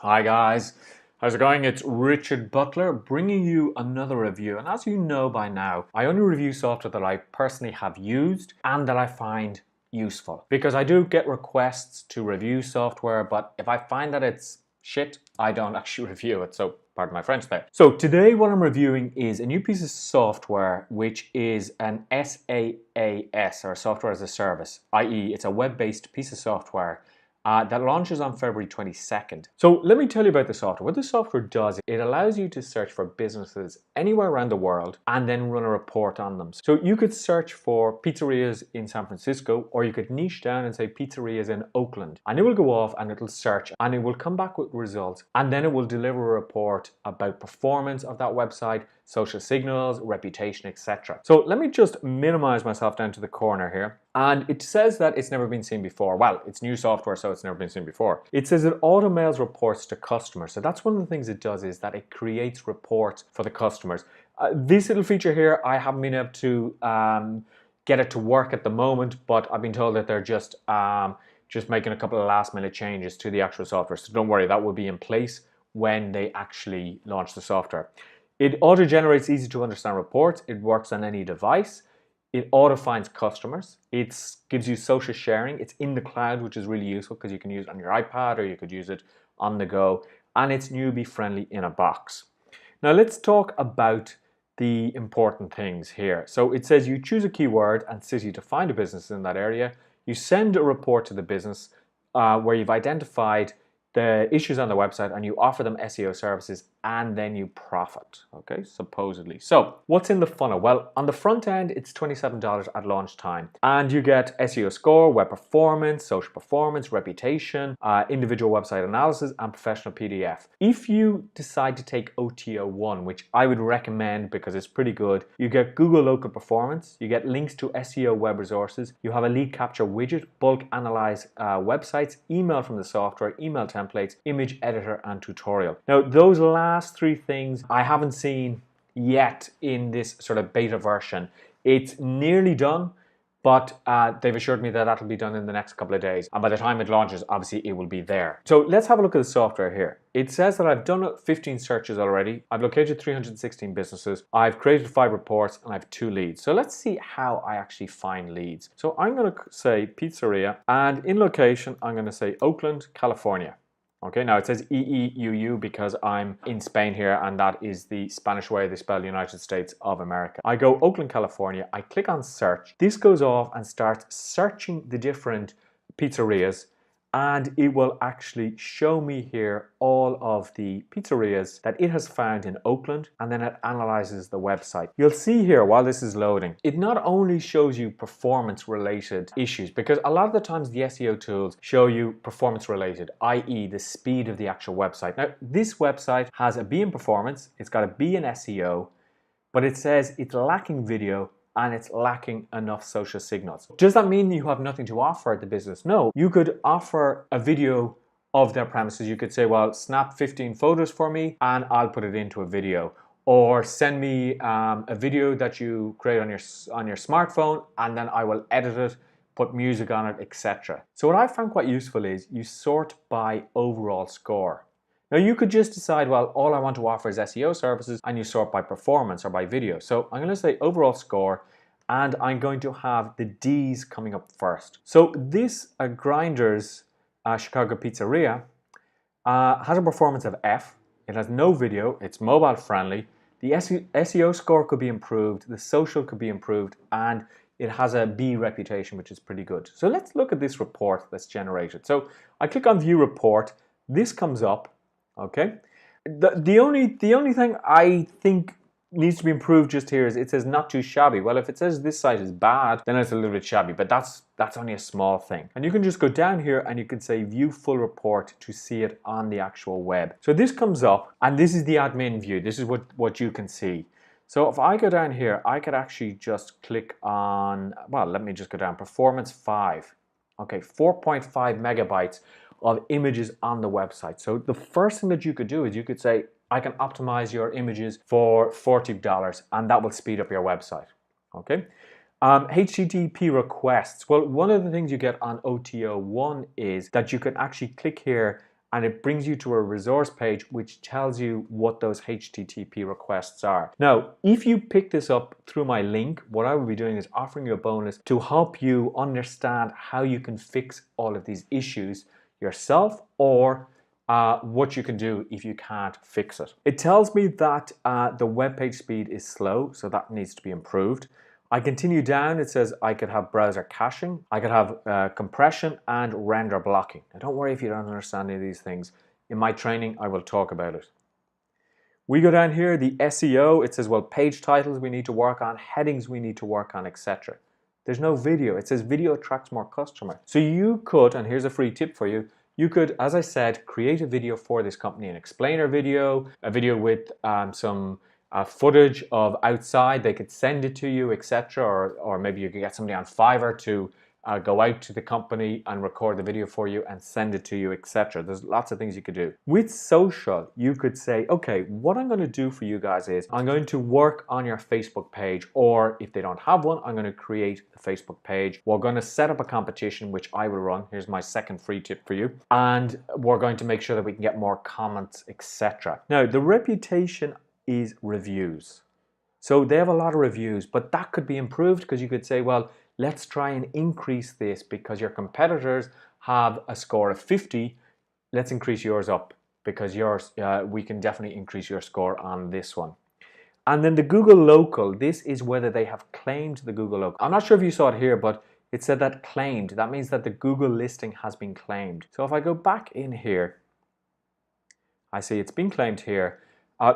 Hi guys, how's it going? It's Richard Butler bringing you another review. And as you know by now, I only review software that I personally have used and that I find useful. Because I do get requests to review software, but if I find that it's shit, I don't actually review it. So pardon my French there. So today what I'm reviewing is a new piece of software which is an SaaS, or Software as a Service, i.e. it's a web-based piece of software that launches on February 22nd. So let me tell you about the software. What the software does, it allows you to search for businesses anywhere around the world and then run a report on them. So you could search for pizzerias in San Francisco, or you could niche down and say pizzerias in Oakland, and it will go off and it'll search and it will come back with results, and then it will deliver a report about performance of that website, social signals, reputation, etc. So let me just minimize myself down to the corner here. And it says that it's never been seen before. Well, it's new software, so it's never been seen before. It says it automails reports to customers. So that's one of the things it does, is that it creates reports for the customers. This little feature here, I haven't been able to get it to work at the moment, but I've been told that they're just making a couple of last minute changes to the actual software. So don't worry, that will be in place when they actually launch the software. It auto-generates easy to understand reports. It works on any device. It auto-finds customers. It gives you social sharing. It's in the cloud, which is really useful because you can use it on your iPad or you could use it on the go. And it's newbie friendly in a box. Now let's talk about the important things here. So it says you choose a keyword and city to find a business in that area. You send a report to the business where you've identified the issues on the website and you offer them SEO services, and then you profit, okay, supposedly. So what's in the funnel? Well, on the front end, it's $27 at launch time, and you get SEO score, web performance, social performance, reputation, individual website analysis, and professional PDF. If you decide to take OTO1, which I would recommend because it's pretty good, you get Google local performance, you get links to SEO web resources, you have a lead capture widget, bulk analyze websites, email from the software, email templates, image editor, and tutorial. Now, those last three things I haven't seen yet in this sort of beta version. It's nearly done, but they've assured me that that'll be done in the next couple of days. And by the time it launches, obviously it will be there. So let's have a look at the software here. It says that I've done 15 searches already. I've located 316 businesses. I've created 5 reports and I have 2 leads. So let's see how I actually find leads. So I'm going to say pizzeria, and in location, I'm going to say Oakland, California. Okay, now it says EEUU because I'm in Spain here, and that is the Spanish way they spell United States of America. I go Oakland, California, I click on search. This goes off and starts searching the different pizzerias, and it will actually show me here all of the pizzerias that it has found in Oakland, and then it analyzes the website. You'll see here while this is loading, it not only shows you performance related issues, because a lot of the times the SEO tools show you performance related, i.e. the speed of the actual website. Now this website has a B in performance, it's got a B in SEO, but it says it's lacking video and it's lacking enough social signals. Does that mean you have nothing to offer at the business? No, you could offer a video of their premises. You could say, well, snap 15 photos for me and I'll put it into a video. Or send me a video that you create on your smartphone, and then I will edit it, put music on it, etc. So what I found quite useful is you sort by overall score. Now you could just decide, well, all I want to offer is SEO services, and you sort by performance or by video. So I'm going to say overall score, and I'm going to have the D's coming up first. So this Grinders Chicago Pizzeria has a performance of F. It has no video, it's mobile friendly. The SEO score could be improved, the social could be improved, and it has a B reputation, which is pretty good. So let's look at this report that's generated. So I click on view report, this comes up. Okay, the only thing I think needs to be improved just here is it says not too shabby. Well, if it says this site is bad, then it's a little bit shabby, but that's only a small thing. And you can just go down here and you can say view full report to see it on the actual web. So this comes up, and this is the admin view. This is what you can see. So if I go down here, I could actually just click on, well, let me just go down, performance 5. Okay, 4.5 megabytes of images on the website. So the first thing that you could do is you could say, I can optimize your images for $40, and that will speed up your website. Okay. HTTP requests. Well, one of the things you get on OTO1 is that you can actually click here and it brings you to a resource page which tells you what those HTTP requests are. Now, if you pick this up through my link, what I will be doing is offering you a bonus to help you understand how you can fix all of these issues yourself, or what you can do if you can't fix it. It tells me that the web page speed is slow, so that needs to be improved. I continue down, it says I could have browser caching, I could have compression and render blocking. Now don't worry if you don't understand any of these things. In my training, I will talk about it. We go down here, the SEO, it says, well, page titles we need to work on, headings we need to work on, etc. There's no video. It says video attracts more customers. So you could, and here's a free tip for you, you could, as I said, create a video for this company, an explainer video, a video with some footage of outside. They could send it to you, etc. Or maybe you could get somebody on Fiverr to go out to the company and record the video for you and send it to you, etc. There's lots of things you could do. With social, you could say, okay, what I'm going to do for you guys is I'm going to work on your Facebook page, or if they don't have one, I'm going to create the Facebook page. We're going to set up a competition, which I will run. Here's my second free tip for you. And we're going to make sure that we can get more comments, etc. Now, the reputation is reviews. So they have a lot of reviews, but that could be improved, because you could say, well, let's try and increase this because your competitors have a score of 50. Let's increase yours up because yours, we can definitely increase your score on this one. And then the Google local, this is whether they have claimed the Google local. I'm not sure if you saw it here, but it said that claimed. That means that the Google listing has been claimed. So if I go back in here, I see it's been claimed here.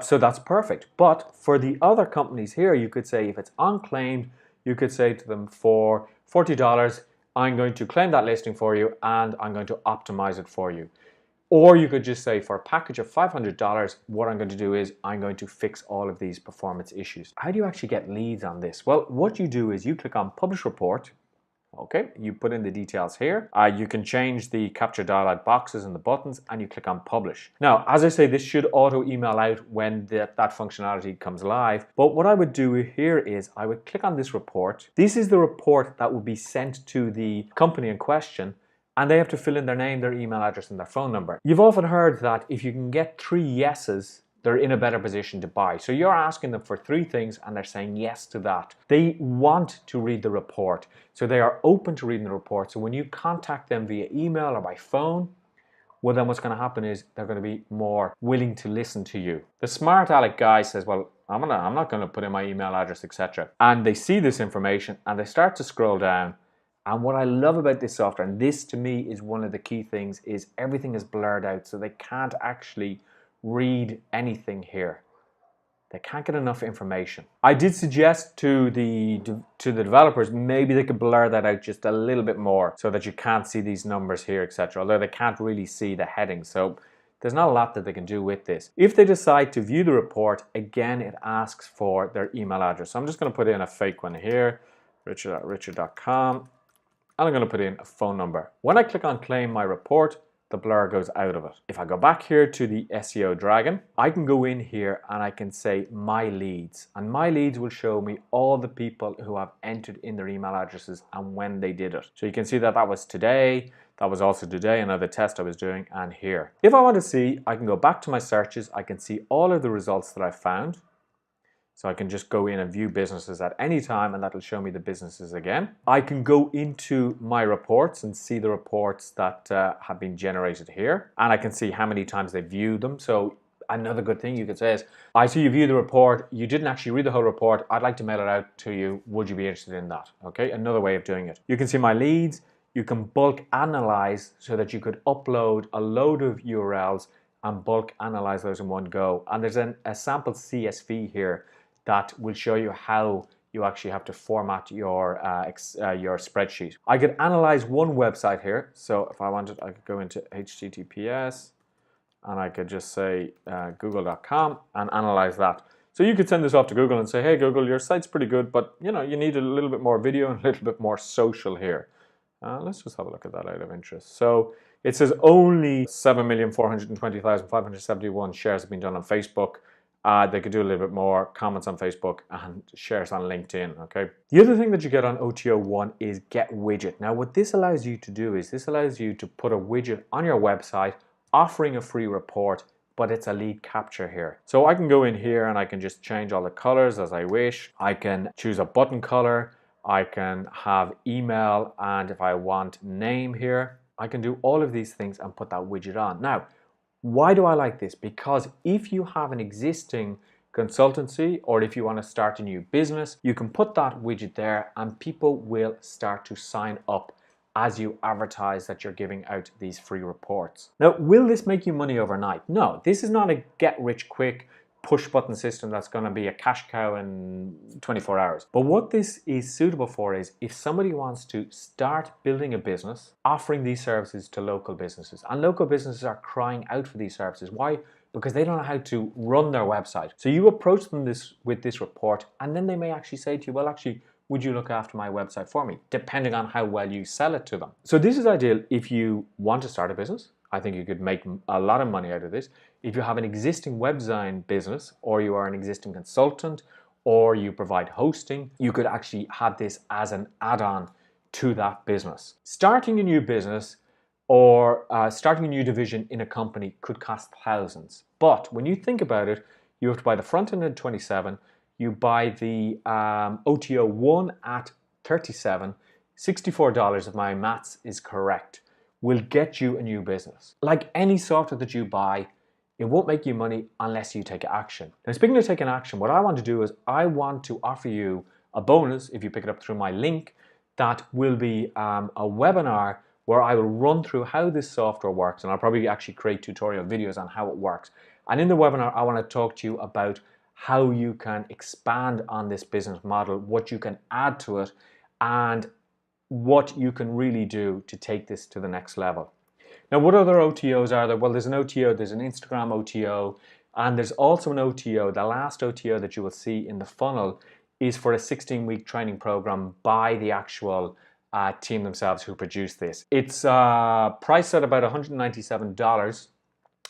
So that's perfect. But for the other companies here, you could say if it's unclaimed, you could say to them, for $40, I'm going to claim that listing for you and I'm going to optimize it for you. Or you could just say, for a package of $500, what I'm going to do is I'm going to fix all of these performance issues. How do you actually get leads on this? Well, what you do is you click on Publish Report. Okay, you put in the details here. You can change the capture dialog boxes and the buttons, and you click on Publish. Now, as I say, this should auto email out when that functionality comes live. But what I would do here is I would click on this report. This is the report that would be sent to the company in question, and they have to fill in their name, their email address, and their phone number. You've often heard that if you can get 3 yeses, they're in a better position to buy. So you're asking them for 3 things and they're saying yes to that. They want to read the report. So they are open to reading the report. So when you contact them via email or by phone, well, then what's going to happen is they're going to be more willing to listen to you. The smart aleck guy says, well, I'm not going to put in my email address, etc. And they see this information and they start to scroll down. And what I love about this software, and this to me is one of the key things, is everything is blurred out. So they can't actually read anything here. They can't get enough information. I did suggest to the developers maybe they could blur that out just a little bit more so that you can't see these numbers here, etc. Although they can't really see the headings, so there's not a lot that they can do with this. If they decide to view the report, again, it asks for their email address. So I'm just going to put in a fake one here, richard@richard.com, and I'm going to put in a phone number. When I click on Claim My Report, the blur goes out of it. If I go back here to the SEO Dragon, I can go in here and I can say My Leads. And My Leads will show me all the people who have entered in their email addresses and when they did it. So you can see that that was today, that was also today, another test I was doing, and here. If I want to see, I can go back to my searches, I can see all of the results that I found. So I can just go in and view businesses at any time, and that'll show me the businesses again. I can go into my reports and see the reports that have been generated here. And I can see how many times they viewed them. So another good thing you could say is, I see you view the report, you didn't actually read the whole report, I'd like to mail it out to you, would you be interested in that? Okay, another way of doing it. You can see my leads, you can bulk analyze so that you could upload a load of URLs and bulk analyze those in one go. And there's a sample CSV here that will show you how you actually have to format your spreadsheet. I could analyze one website here. So if I wanted, I could go into HTTPS and I could just say google.com and analyze that. So you could send this off to Google and say, hey Google, your site's pretty good, but you know, you need a little bit more video and a little bit more social here. Let's just have a look at that out of interest. So it says only 7,420,571 shares have been done on Facebook. They could do a little bit more, comments on Facebook and shares on LinkedIn, okay? The other thing that you get on OTO1 is Get Widget. Now what this allows you to do is this allows you to put a widget on your website offering a free report, but it's a lead capture here. So I can go in here and I can just change all the colors as I wish. I can choose a button color. I can have email, and if I want name here, I can do all of these things and put that widget on. Now, why do I like this? Because if you have an existing consultancy or if you want to start a new business, you can put that widget there and people will start to sign up as you advertise that you're giving out these free reports. Now, will this make you money overnight? No, this is not a get rich quick push button system that's going to be a cash cow in 24 hours. But what this is suitable for is if somebody wants to start building a business, offering these services to local businesses. And local businesses are crying out for these services. Why? Because they don't know how to run their website. So you approach them with this report, and then they may actually say to you, well, actually, would you look after my website for me? Depending on how well you sell it to them. So this is ideal if you want to start a business. I think you could make a lot of money out of this. If you have an existing web design business, or you are an existing consultant, or you provide hosting, you could actually have this as an add-on to that business. Starting a new business or starting a new division in a company could cost thousands. But when you think about it, you have to buy the front end at 27, you buy the OTO 1 at 37, $64 if my maths is correct, will get you a new business. Like any software that you buy, it won't make you money unless you take action. Now, speaking of taking action, what I want to do is I want to offer you a bonus if you pick it up through my link. That will be a webinar where I will run through how this software works, and I'll probably actually create tutorial videos on how it works. And in the webinar, I want to talk to you about how you can expand on this business model, what you can add to it, and what you can really do to take this to the next level. Now, what other OTOs are there? Well, there's an OTO, there's an Instagram OTO, and there's also an OTO. The last OTO that you will see in the funnel is for a 16-week training program by the actual team themselves who produced this. It's priced at about $197,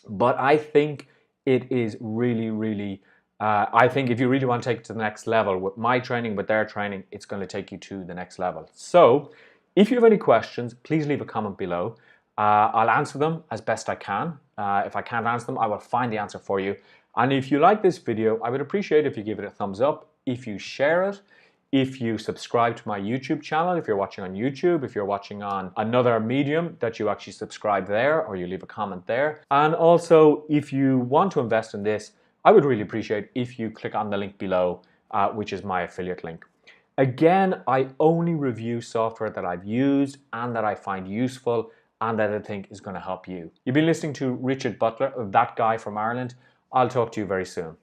but I think it is really, I think if you really want to take it to the next level with my training, with their training, it's going to take you to the next level. So if you have any questions, please leave a comment below. I'll answer them as best I can. If I can't answer them, I will find the answer for you. And if you like this video, I would appreciate if you give it a thumbs up, if you share it, if you subscribe to my YouTube channel, if you're watching on YouTube, if you're watching on another medium, that you actually subscribe there or you leave a comment there. And also, if you want to invest in this, I would really appreciate if you click on the link below, which is my affiliate link. Again, I only review software that I've used and that I find useful and that I think is going to help you. You've been listening to Richard Butler, that guy from Ireland. I'll talk to you very soon.